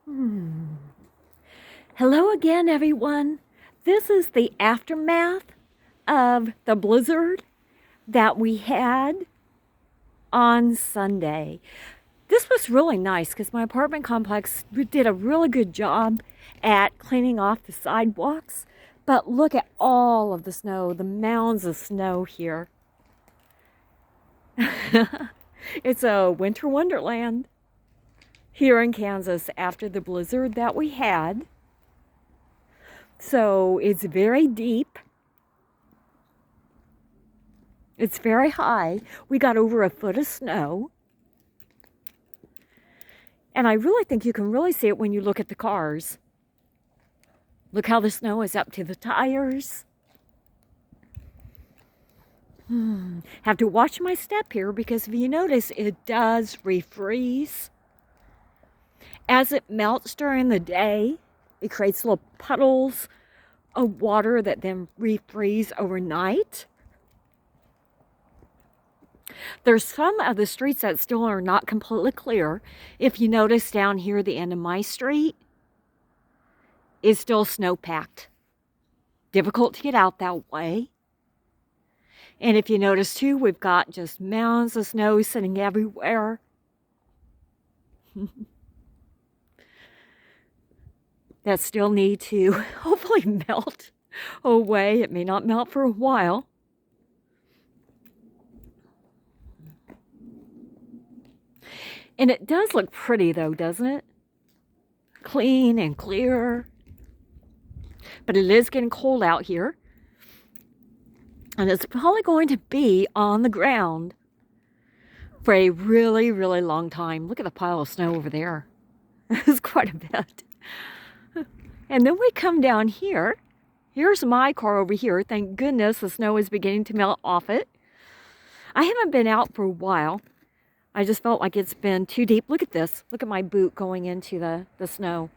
Hmm. Hello again, everyone. This is the aftermath of the blizzard that we had on Sunday. This was really nice because my apartment complex did a really good job at cleaning off the sidewalks. But look at all of the snow, the mounds of snow here. It's a winter wonderland here in Kansas after the blizzard that we had. So it's very deep. It's very high. We got over a foot of snow. And I really think you can really see it when you look at the cars. Look how the snow is up to the tires. Have to watch my step here because if you notice, it does refreeze. As it melts during the day, it creates little puddles of water that then refreeze overnight. There's some of the streets that still are not completely clear. If you notice down here, the end of my street is still snow-packed. Difficult to get out that way. And if you notice too, we've got just mounds of snow sitting everywhere. That still need to hopefully melt away. It may not melt for a while. And it does look pretty though, doesn't it? Clean and clear. But it is getting cold out here. And it's probably going to be on the ground for a really, really long time. Look at the pile of snow over there. It's quite a bit. And then we come down here. Here's my car over here. Thank goodness the snow is beginning to melt off it. I haven't been out for a while. I just felt like it's been too deep. Look at this. Look at my boot going into the snow.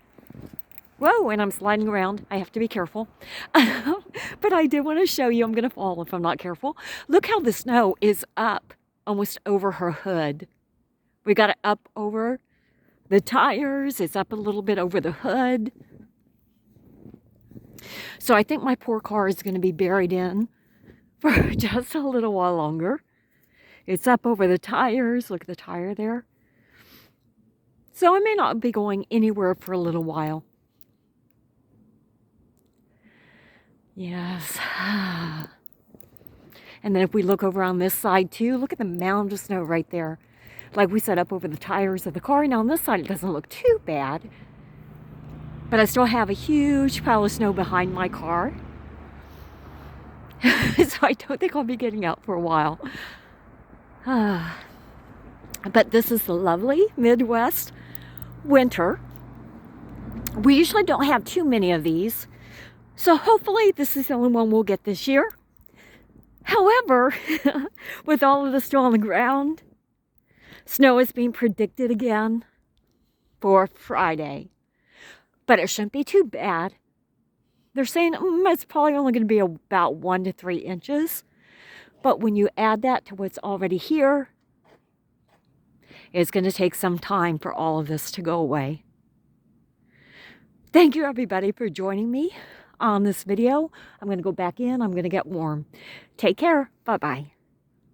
Whoa, and I'm sliding around. I have to be careful. But I did want to show you. I'm going to fall if I'm not careful. Look how the snow is up almost over her hood. We got it up over the tires. It's up a little bit over the hood. So I think my poor car is going to be buried in for just a little while longer. It's up over the tires. Look at the tire there. So I may not be going anywhere for a little while. Yes. And then if we look over on this side too, look at the mound of snow right there. Like we said, up over the tires of the car. Now on this side, it doesn't look too bad. But I still have a huge pile of snow behind my car. So I don't think I'll be getting out for a while. But this is the lovely Midwest winter. We usually don't have too many of these. So hopefully this is the only one we'll get this year. However, with all of the snow on the ground, snow is being predicted again for Friday. But it shouldn't be too bad. They're saying it's probably only going to be about 1 to 3 inches. But when you add that to what's already here, it's going to take some time for all of this to go away. Thank you, everybody, for joining me on this video. I'm going to go back in. I'm going to get warm. Take care. Bye-bye.